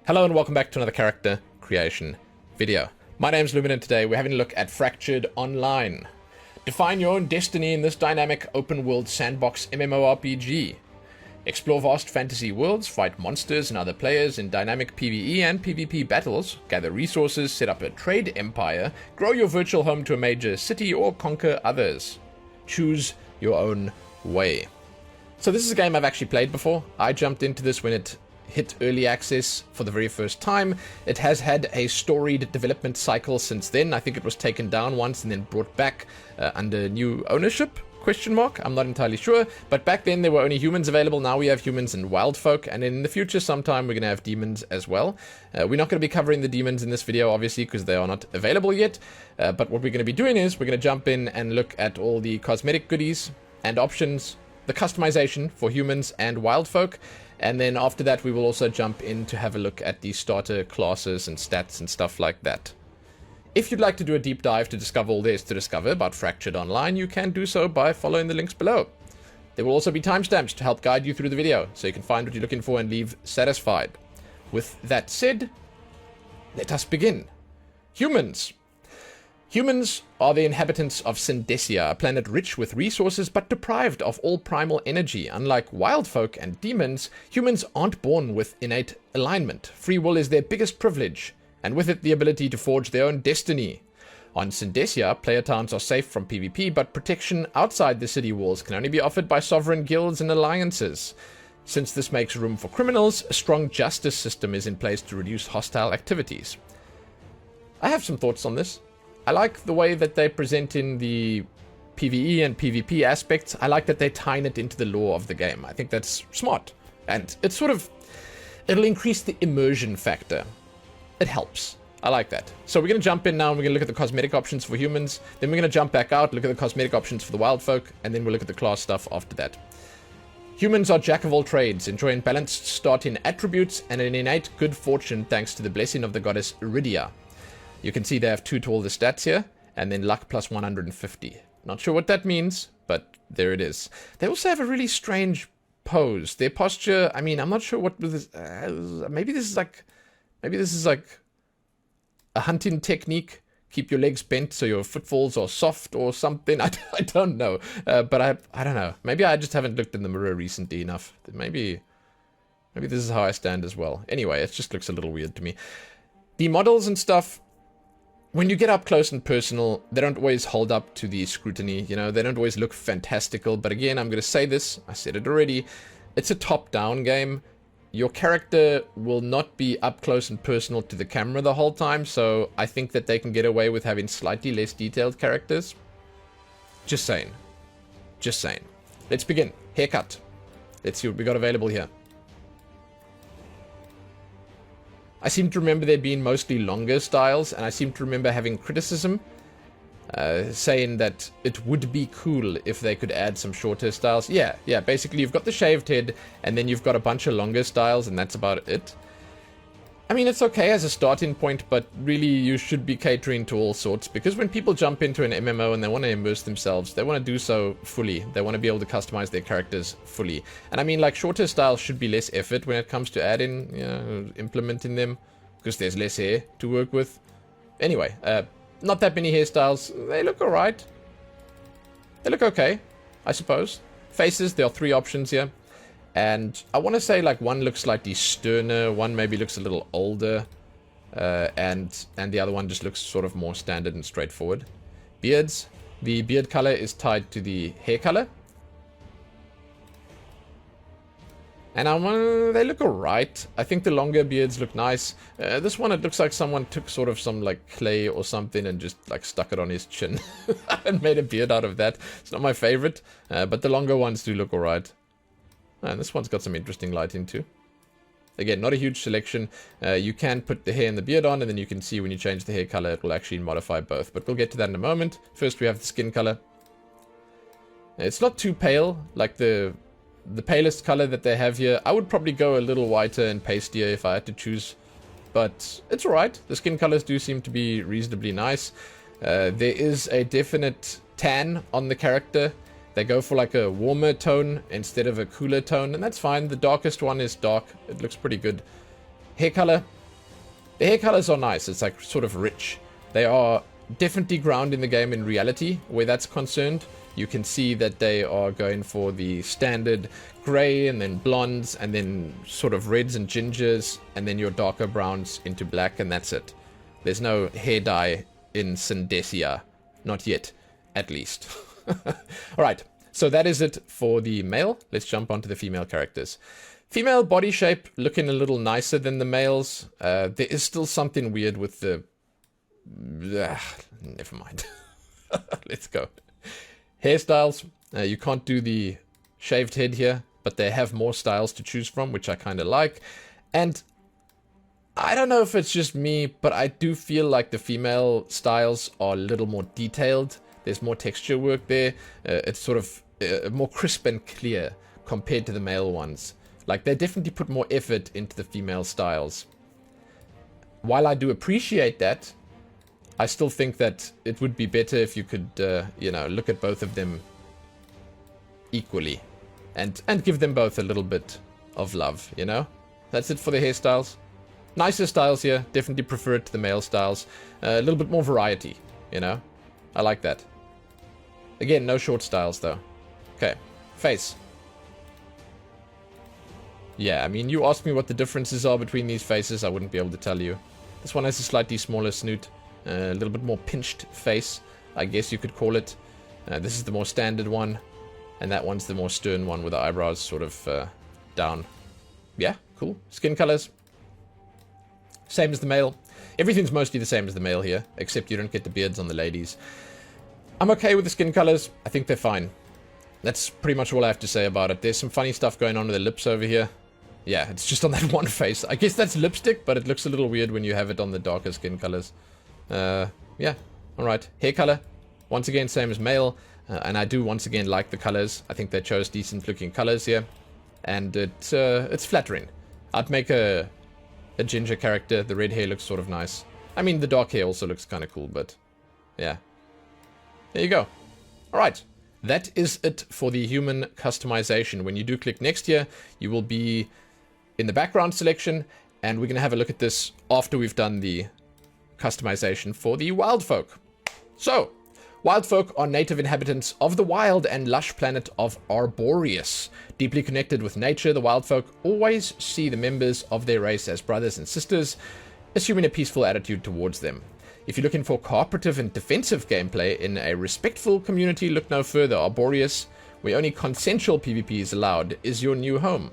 Hello and welcome back to another character creation video. My name's Lumin and today we're having a look at Fractured Online. Define your own destiny in this dynamic open-world sandbox MMORPG. Explore vast fantasy worlds, fight monsters and other players in dynamic PvE and PvP battles, gather resources, set up a trade empire, grow your virtual home to a major city, or conquer others. Choose your own way. So this is a game I've actually played before. I jumped into this when it hit early access for the very first time. It has had a storied development cycle since then. I think it was taken down once and then brought back under new ownership, ? I'm not entirely sure, but back then there were only humans available. Now we have humans and wildfolk, and in the future sometime we're going to have demons as well. We're not going to be covering the demons in this video, obviously, because they are not available yet, but what we're going to be doing is we're going to jump in and look at all the cosmetic goodies and options, the customization for humans and wildfolk, and then after that we will also jump in to have a look at the starter classes and stats and stuff like that. If you'd like to do a deep dive to discover all there is to discover about Fractured Online, you can do so by following the links below. There will also be timestamps to help guide you through the video, so you can find what you're looking for and leave satisfied. With that said, let us begin. Humans. Humans are the inhabitants of Syndesia, a planet rich with resources but deprived of all primal energy. Unlike wildfolk and demons, humans aren't born with innate alignment. Free will is their biggest privilege, and with it the ability to forge their own destiny. On Syndesia, player towns are safe from PvP, but protection outside the city walls can only be offered by sovereign guilds and alliances. Since this makes room for criminals, a strong justice system is in place to reduce hostile activities. I have some thoughts on this. I like the way that they present in the PvE and PvP aspects. I like that they tie it into the lore of the game. I think that's smart. And it's it'll increase the immersion factor. It helps. I like that. So we're going to jump in now and we're going to look at the cosmetic options for humans. Then we're going to jump back out, look at the cosmetic options for the wildfolk, and then we'll look at the class stuff after that. Humans are jack of all trades, enjoying balanced starting attributes and an innate good fortune thanks to the blessing of the goddess Iridra. You can see they have 2 to all the stats here, and then luck plus 150. Not sure what that means, but there it is. They also have a really strange pose. Their posture, I mean, I'm not sure what this, maybe this is like a hunting technique. Keep your legs bent so your footfalls are soft or something. I don't know, but I don't know. Maybe I just haven't looked in the mirror recently enough. Maybe this is how I stand as well. Anyway, it just looks a little weird to me. The models and stuff, when you get up close and personal, they don't always hold up to the scrutiny, you know, they don't always look fantastical, but again, I'm going to say this, I said it already, it's a top-down game. Your character will not be up close and personal to the camera the whole time, so I think that they can get away with having slightly less detailed characters. Just saying. Just saying. Let's begin. Haircut. Let's see what we got available here. I seem to remember there being mostly longer styles, and I seem to remember having criticism saying that it would be cool if they could add some shorter styles. Yeah, basically you've got the shaved head, and then you've got a bunch of longer styles, and that's about it. I mean, it's okay as a starting point, but really you should be catering to all sorts, because when people jump into an MMO and they want to immerse themselves, they want to do so fully. They want to be able to customize their characters fully. And I mean, like, shorter styles should be less effort when it comes to adding, you know, implementing them, because there's less hair to work with. Anyway, not that many hairstyles. They look alright. They look okay, I suppose. Faces, there are 3 options here. And I want to say, like, one looks slightly sterner, one maybe looks a little older, and the other one just looks sort of more standard and straightforward. Beards. The beard color is tied to the hair color. And they look alright. I think the longer beards look nice. This one, it looks like someone took sort of some, like, clay or something and just, like, stuck it on his chin and made a beard out of that. It's not my favorite, but the longer ones do look alright. And this one's got some interesting lighting too. Again, not a huge selection. You can put the hair and the beard on, and then you can see when you change the hair color, it will actually modify both. But we'll get to that in a moment. First, we have the skin color. It's not too pale, like the palest color that they have here. I would probably go a little whiter and pastier if I had to choose. But it's alright. The skin colors do seem to be reasonably nice. There is a definite tan on the character. They go for like a warmer tone instead of a cooler tone, and that's fine. The darkest one is dark. It looks pretty good. Hair color. The hair colors are nice. It's like sort of rich. They are definitely ground in the game in reality where that's concerned. You can see that they are going for the standard grey and then blondes and then sort of reds and gingers and then your darker browns into black, and that's it. There's no hair dye in Syndesia. Not yet, at least. Alright, so that is it for the male. Let's jump onto the female characters. Female body shape looking a little nicer than the males. There is still something weird with the... never mind. Let's go. Hairstyles. You can't do the shaved head here, but they have more styles to choose from, which I kind of like. And I don't know if it's just me, but I do feel like the female styles are a little more detailed. There's more texture work there. It's sort of more crisp and clear compared to the male ones. Like, they definitely put more effort into the female styles. While I do appreciate that, I still think that it would be better if you could, you know, look at both of them equally. And give them both a little bit of love, you know? That's it for the hairstyles. Nicer styles here. Definitely prefer it to the male styles. A little bit more variety, you know? I like that. Again, no short styles, though. Okay. Face. Yeah, I mean, you ask me what the differences are between these faces, I wouldn't be able to tell you. This one has a slightly smaller snoot. A little bit more pinched face, I guess you could call it. This is the more standard one. And that one's the more stern one with the eyebrows sort of down. Yeah, cool. Skin colors. Same as the male. Everything's mostly the same as the male here, except you don't get the beards on the ladies. I'm okay with the skin colors. I think they're fine. That's pretty much all I have to say about it. There's some funny stuff going on with the lips over here. Yeah, it's just on that one face. I guess that's lipstick, but it looks a little weird when you have it on the darker skin colors. Yeah, alright. Hair color. Once again, same as male. And I do once again like the colors. I think they chose decent looking colors here. And it's flattering. I'd make a ginger character. The red hair looks sort of nice. I mean, the dark hair also looks kind of cool, but yeah. There you go. Alright. That is it for the human customization. When you do click next here, you will be in the background selection, and we're going to have a look at this after we've done the customization for the Wildfolk. So, Wildfolk are native inhabitants of the wild and lush planet of Arboreus. Deeply connected with nature, the Wildfolk always see the members of their race as brothers and sisters, assuming a peaceful attitude towards them. If you're looking for cooperative and defensive gameplay in a respectful community, look no further. Arboreus, where only consensual PvP is allowed, is your new home.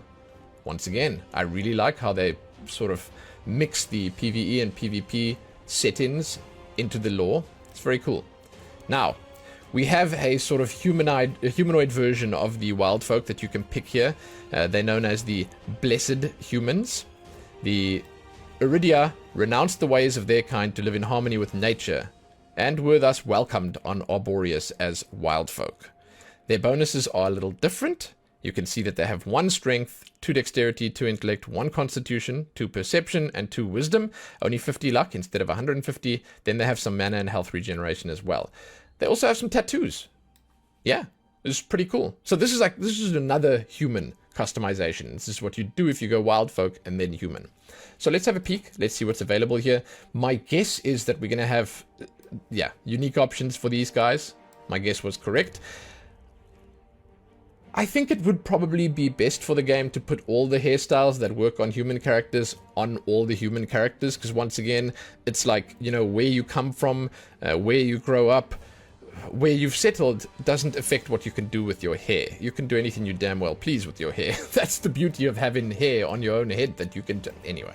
Once again, I really like how they sort of mix the PvE and PvP settings into the lore. It's very cool. Now, we have a sort of humanoid version of the Wildfolk that you can pick here. They're known as the Blessed Humans. The Iridra renounced the ways of their kind to live in harmony with nature, and were thus welcomed on Arboreus as Wildfolk. Their bonuses are a little different. You can see that they have 1 strength, 2 dexterity, 2 intellect, 1 constitution, 2 perception, and 2 wisdom. Only 50 luck instead of 150. Then they have some mana and health regeneration as well. They also have some tattoos. Yeah, it's pretty cool. So this is another human customization. This is what you do if you go Wildfolk and then human. So let's have a peek. Let's see what's available here. My guess is that we're going to have, yeah, unique options for these guys. My guess was correct. I think it would probably be best for the game to put all the hairstyles that work on human characters on all the human characters. Because once again, it's like, you know, where you come from, where you grow up, where you've settled doesn't affect what you can do with your hair. You can do anything you damn well please with your hair. That's the beauty of having hair on your own head that you can do. Anyway,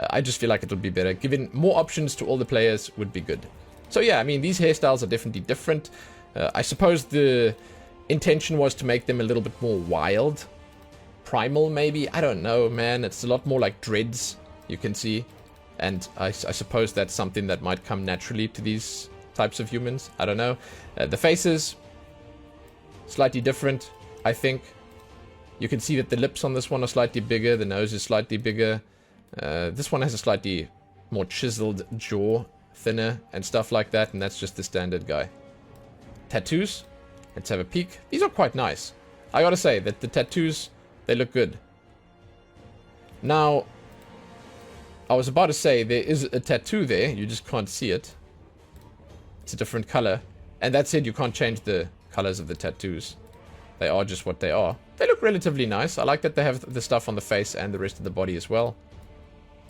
I just feel like it would be better. Giving more options to all the players would be good. So yeah, I mean, these hairstyles are definitely different. I suppose the intention was to make them a little bit more wild. Primal, maybe? I don't know, man. It's a lot more like dreads, you can see. And I suppose that's something that might come naturally to these types of humans. I don't know. The faces, slightly different, I think. You can see that the lips on this one are slightly bigger. The nose is slightly bigger. This one has a slightly more chiseled jaw, thinner, and stuff like that. And that's just the standard guy. Tattoos. Let's have a peek. These are quite nice. I gotta say that the tattoos, they look good. Now, I was about to say, there is a tattoo there. You just can't see it. It's a different color. And that said, you can't change the colors of the tattoos. They are just what they are. They look relatively nice. I like that they have the stuff on the face and the rest of the body as well.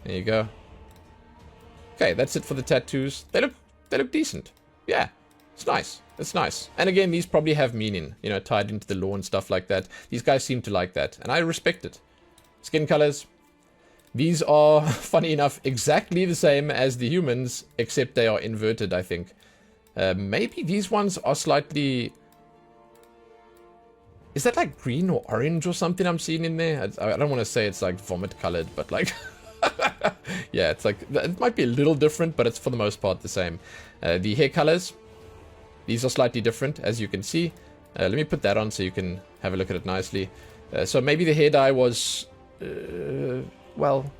There you go. Okay, that's it for the tattoos. They look decent. Yeah, it's nice. It's nice. And again, these probably have meaning, you know, tied into the lore and stuff like that. These guys seem to like that, and I respect it. Skin colors. These are, funny enough, exactly the same as the humans, except they are inverted, I think. Maybe these ones are slightly... Is that like green or orange or something I'm seeing in there? I don't want to say it's like vomit colored, but like... yeah, it's like... It might be a little different, but it's for the most part the same. The hair colors. These are slightly different, as you can see. Let me put that on so you can have a look at it nicely. So maybe the hair dye was... well...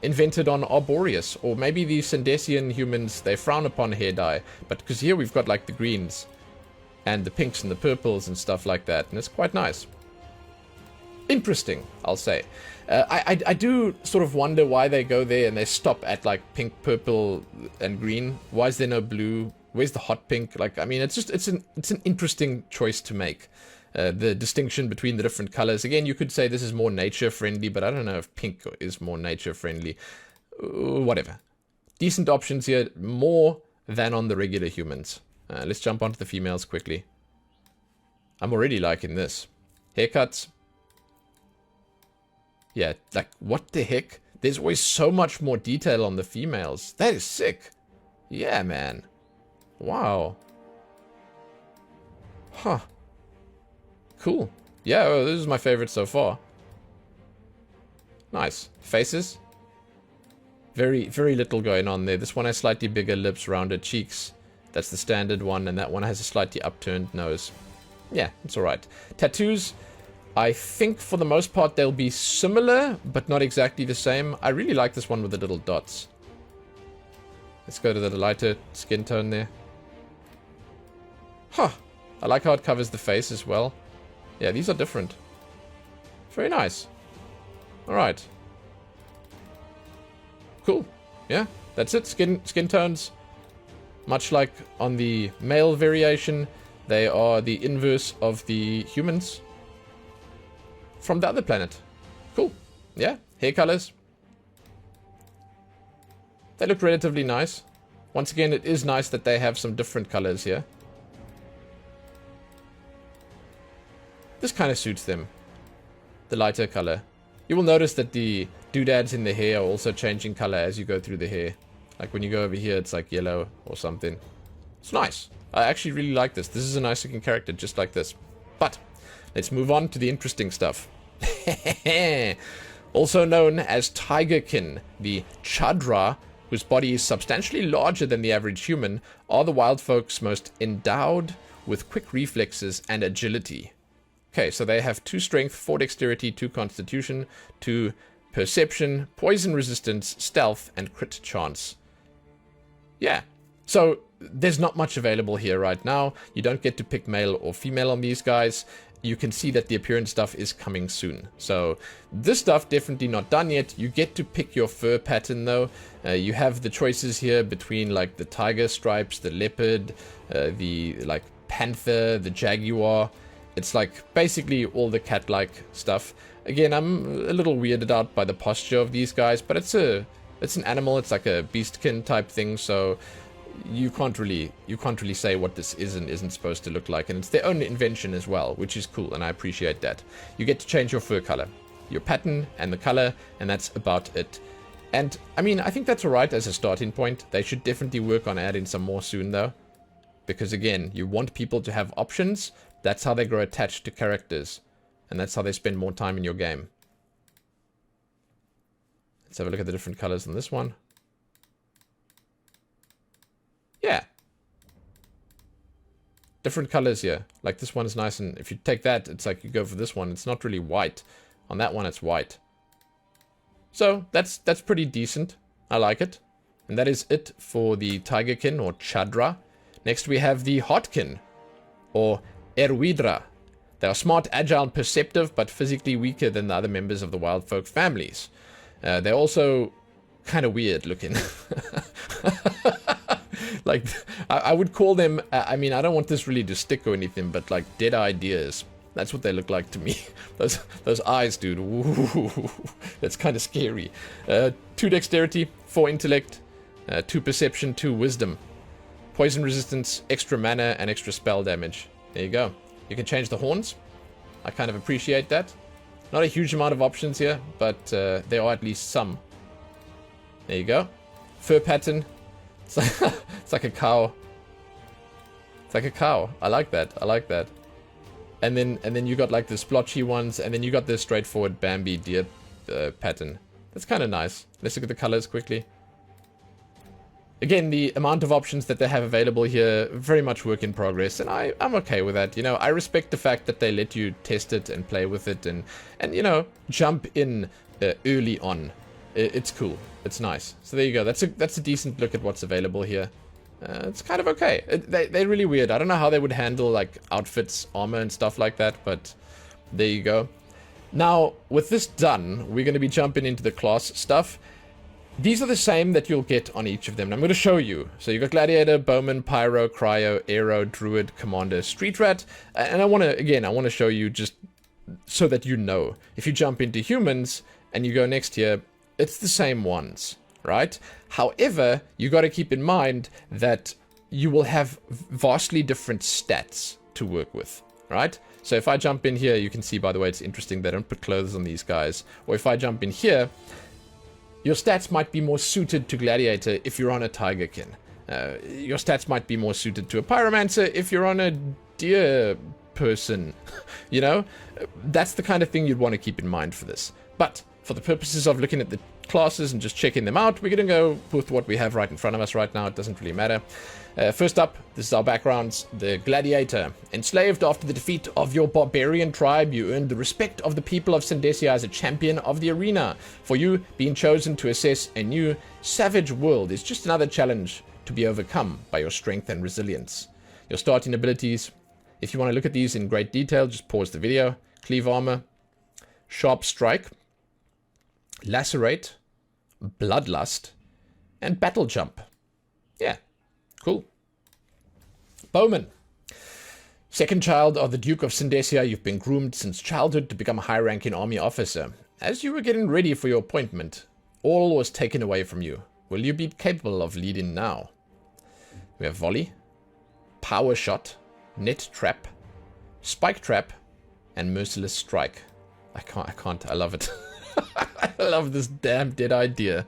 invented on Arboreus, or maybe the Sandesian humans, they frown upon hair dye, but because here we've got like the greens and the pinks and the purples and stuff like that, and it's quite nice. Interesting, I'll say. I do sort of wonder why they go there and they stop at like pink, purple, and green. Why is there no blue? Where's the hot pink? Like, I mean, it's an interesting choice to make. The distinction between the different colors. Again, you could say this is more nature friendly, but I don't know if pink is more nature friendly. Whatever. Decent options here, more than on the regular humans. Let's jump onto the females quickly. I'm already liking this. Haircuts. Yeah, like, what the heck? There's always so much more detail on the females. That is sick. Yeah, man. Wow. Huh. Cool. Yeah, well, this is my favorite so far. Nice. Faces. Very little going on there. This one has slightly bigger lips, rounded cheeks. That's the standard one, and that one has a slightly upturned nose. Yeah, it's alright. Tattoos. I think for the most part they'll be similar, but not exactly the same. I really like this one with the little dots. Let's go to the lighter skin tone there. Huh. I like how it covers the face as well. Yeah, these are different. Very nice. Alright. Cool. Yeah, that's it. Skin tones. Much like on the male variation, they are the inverse of the humans from the other planet. Cool. Yeah, hair colors. They look relatively nice. Once again, it is nice that they have some different colors here. This kind of suits them. The lighter color. You will notice that the doodads in the hair are also changing color as you go through the hair. Like when you go over here, it's like yellow or something. It's nice. I actually really like this. This is a nice looking character, just like this. But let's move on to the interesting stuff. Also known as Tigerkin, the Chadra, whose body is substantially larger than the average human, are the wild folk's most endowed with quick reflexes and agility. Okay, so they have 2 strength, 4 dexterity, 2 constitution, 2 perception, poison resistance, stealth, and crit chance. Yeah, so there's not much available here right now. You don't get to pick male or female on these guys. You can see that the appearance stuff is coming soon. So this stuff definitely not done yet. You get to pick your fur pattern though. You have the choices here between like the tiger stripes, the leopard, the like panther, the jaguar. It's like basically all the cat-like stuff. Again, I'm a little weirded out by the posture of these guys, but it's an animal. It's like a beastkin type thing, so you can't really say what this is and isn't supposed to look like. And it's their own invention as well, which is cool, and I appreciate that. You get to change your fur color, your pattern and the color, and that's about it. And I mean, I think that's alright as a starting point. They should definitely work on adding some more soon though, because again, you want people to have options. That's how they grow attached to characters. And that's how they spend more time in your game. Let's have a look at the different colors on this one. Yeah. Different colors here. Like this one is nice, and if you take that, it's like you go for this one. It's not really white. On that one, it's white. So, that's pretty decent. I like it. And that is it for the Tigerkin, or Chadra. Next we have the Hart-kin, or Iridra. They are smart, agile, and perceptive, but physically weaker than the other members of the Wildfolk families. They're also kind of weird looking. Like, I would call them, I mean, I don't want this really to stick or anything, but like dead ideas. That's what they look like to me. Those eyes, dude. Ooh, that's kind of scary. 2 dexterity, 4 intellect, 2 perception, 2 wisdom. Poison resistance, extra mana, and extra spell damage. There you go. You can change the horns. I kind of appreciate that. Not a huge amount of options here, but there are at least some. There you go. Fur pattern. It's like a cow. It's like a cow. I like that. I like that. And then you got like the splotchy ones, and then you got the straightforward Bambi deer pattern. That's kind of nice. Let's look at the colors quickly. Again, the amount of options that they have available here, very much work in progress, and I'm okay with that. You know, I respect the fact that they let you test it and play with it, and you know, jump in early on. It's cool. It's nice. So there you go. That's a decent look at what's available here. It's kind of okay. They're really weird. I don't know how they would handle like outfits, armor, and stuff like that, but there you go. Now, with this done, we're going to be jumping into the class stuff. These are the same that you'll get on each of them. And I'm going to show you. So you've got Gladiator, Bowman, Pyro, Cryo, Aero, Druid, Commander, Street Rat. And I want to show you just so that you know. If you jump into Humans and you go next here, it's the same ones, right? However, you got to keep in mind that you will have vastly different stats to work with, right? So if I jump in here, you can see, by the way, it's interesting they don't put clothes on these guys. Or if I jump in here, your stats might be more suited to Gladiator if you're on a Tigerkin. Your stats might be more suited to a Pyromancer if you're on a deer person. You know, that's the kind of thing you'd want to keep in mind for this. But for the purposes of looking at the classes and just checking them out, we're going to go with what we have right in front of us right now. It doesn't really matter. First up, this is our backgrounds. The Gladiator. Enslaved after the defeat of your barbarian tribe, you earned the respect of the people of Syndesia as a champion of the arena. For you, being chosen to assess a new savage world is just another challenge to be overcome by your strength and resilience. Your starting abilities, if you want to look at these in great detail, just pause the video. Cleave Armor, Sharp Strike, Lacerate, Bloodlust, and Battle Jump. Yeah, cool. Bowman. Second child of the Duke of Syndesia, you've been groomed since childhood to become a high-ranking army officer. As you were getting ready for your appointment, all was taken away from you. Will you be capable of leading now? We have Volley, Power Shot, Net Trap, Spike Trap, and Merciless Strike. I love it. I love this damn dead idea.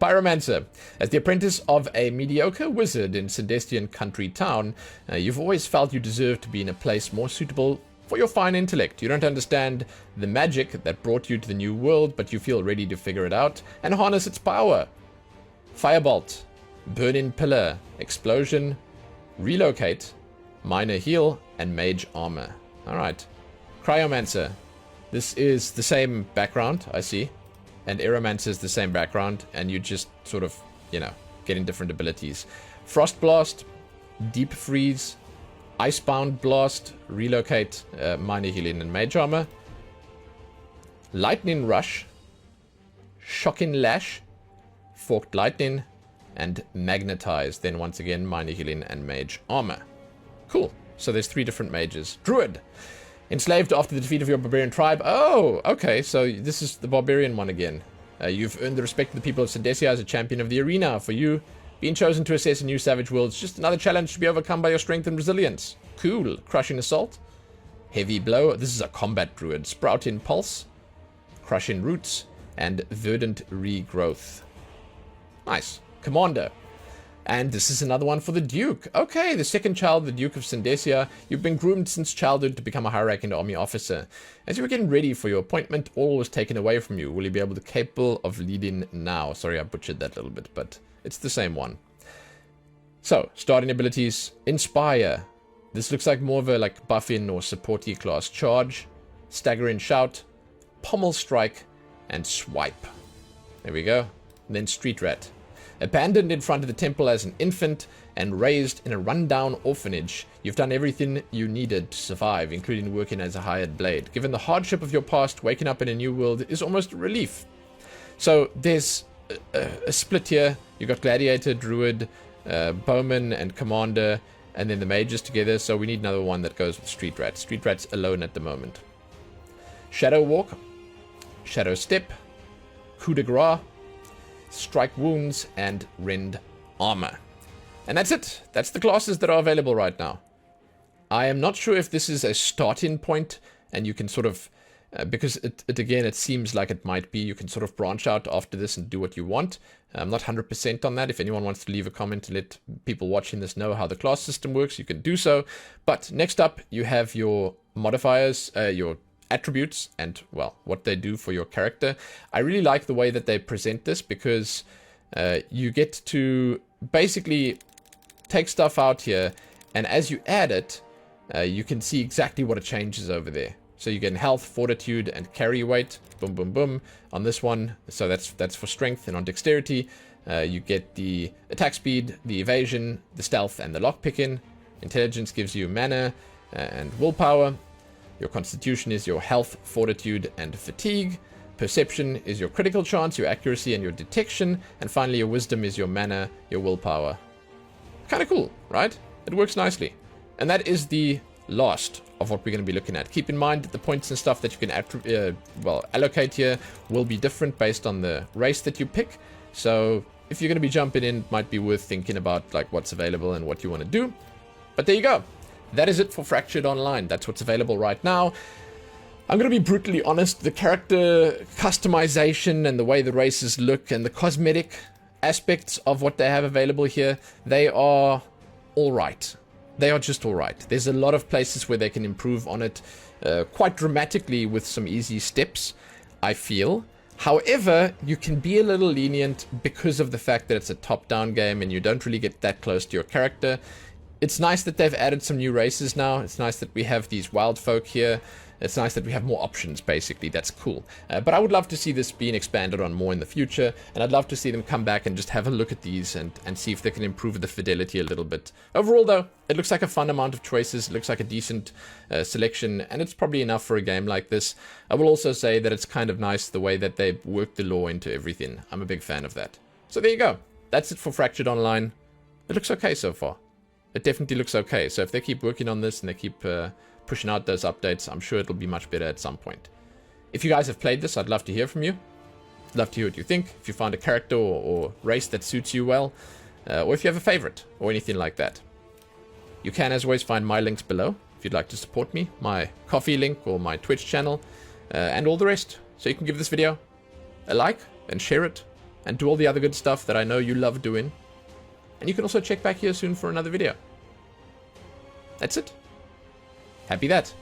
Pyromancer. As the apprentice of a mediocre wizard in Syndestian country town, you've always felt you deserve to be in a place more suitable for your fine intellect. You don't understand the magic that brought you to the new world, but you feel ready to figure it out and harness its power. Firebolt, Burning Pillar, Explosion, Relocate, Minor Heal, and Mage Armor. Alright. Cryomancer. This is the same background, I see. And Aeromancer is the same background, and you just sort of, you know, getting different abilities. Frost Blast, Deep Freeze, Icebound Blast, Relocate, Minor Healing, and Mage Armor. Lightning Rush, Shocking Lash, Forked Lightning, and Magnetize. Then once again, Minor Healing and Mage Armor. Cool. So there's 3 different mages. Druid. Enslaved after the defeat of your barbarian tribe. Oh, okay, so this is the barbarian one again. You've earned the respect of the people of Syndesia as a champion of the arena. For you, being chosen to assess a new savage world is just another challenge to be overcome by your strength and resilience. Cool. Crushing Assault. Heavy Blow. This is a combat druid. Sprouting Pulse. Crushing Roots. And Verdant Regrowth. Nice. Commander. And this is another one for the Duke. Okay, the second child of the Duke of Syndesia. You've been groomed since childhood to become a high-ranking army officer. As you were getting ready for your appointment, all was taken away from you. Will you be able to capable of leading now? Sorry, I butchered that a little bit, but it's the same one. So, starting abilities. Inspire. This looks like more of a like buff-in or supporty class. Charge, Staggering Shout, Pommel Strike, and Swipe. There we go. And then Street Rat. Abandoned in front of the temple as an infant and raised in a rundown orphanage, you've done everything you needed to survive, including working as a hired blade. Given the hardship of your past, waking up in a new world is almost a relief. So there's a split here. You've got Gladiator, Druid, Bowman, and Commander, and then the mages together. So we need another one that goes with Street Rat. Street Rat's alone at the moment. Shadow Walk, Shadow Step, Coup de Grace, Strike Wounds, and Rend Armor. And that's it. That's the classes that are available right now. I am not sure if this is a starting point, and you can sort of, because it seems like it might be, you can sort of branch out after this and do what you want. I'm not 100% on that. If anyone wants to leave a comment to let people watching this know how the class system works, you can do so. But next up, you have your modifiers, your attributes, and, well, what they do for your character. I really like the way that they present this, because you get to basically take stuff out here, and as you add it, you can see exactly what it changes over there. So you get health, fortitude, and carry weight. Boom, boom, boom. On this one, so that's for strength. And on dexterity, you get the attack speed, the evasion, the stealth, and the lockpicking. Intelligence gives you mana and willpower. Your constitution is your health, fortitude, and fatigue. Perception is your critical chance, your accuracy, and your detection. And finally, your wisdom is your mana, your willpower. Kind of cool, right? It works nicely. And that is the last of what we're going to be looking at. Keep in mind that the points and stuff that you can allocate here will be different based on the race that you pick. So if you're going to be jumping in, it might be worth thinking about like what's available and what you want to do. But there you go. That is it for Fractured Online. That's what's available right now. I'm going to be brutally honest. The character customization and the way the races look and the cosmetic aspects of what they have available here, they are all right. They are just all right. There's a lot of places where they can improve on it quite dramatically with some easy steps, I feel. However, you can be a little lenient because of the fact that it's a top-down game and you don't really get that close to your character. It's nice that they've added some new races now. It's nice that we have these wild folk here. It's nice that we have more options, basically. That's cool. But I would love to see this being expanded on more in the future. And I'd love to see them come back and just have a look at these and see if they can improve the fidelity a little bit. Overall, though, it looks like a fun amount of choices. It looks like a decent selection. And it's probably enough for a game like this. I will also say that it's kind of nice the way that they work the lore into everything. I'm a big fan of that. So there you go. That's it for Fractured Online. It looks okay so far. It definitely looks okay. So if they keep working on this and they keep pushing out those updates, I'm sure it'll be much better at some point. If you guys have played this, I'd love to hear from you. I'd love to hear what you think. If you find a character or race that suits you well, or if you have a favorite or anything like that. You can, as always, find my links below if you'd like to support me, my Ko-fi link or my Twitch channel, and all the rest. So you can give this video a like and share it and do all the other good stuff that I know you love doing. And you can also check back here soon for another video. That's it. Happy that.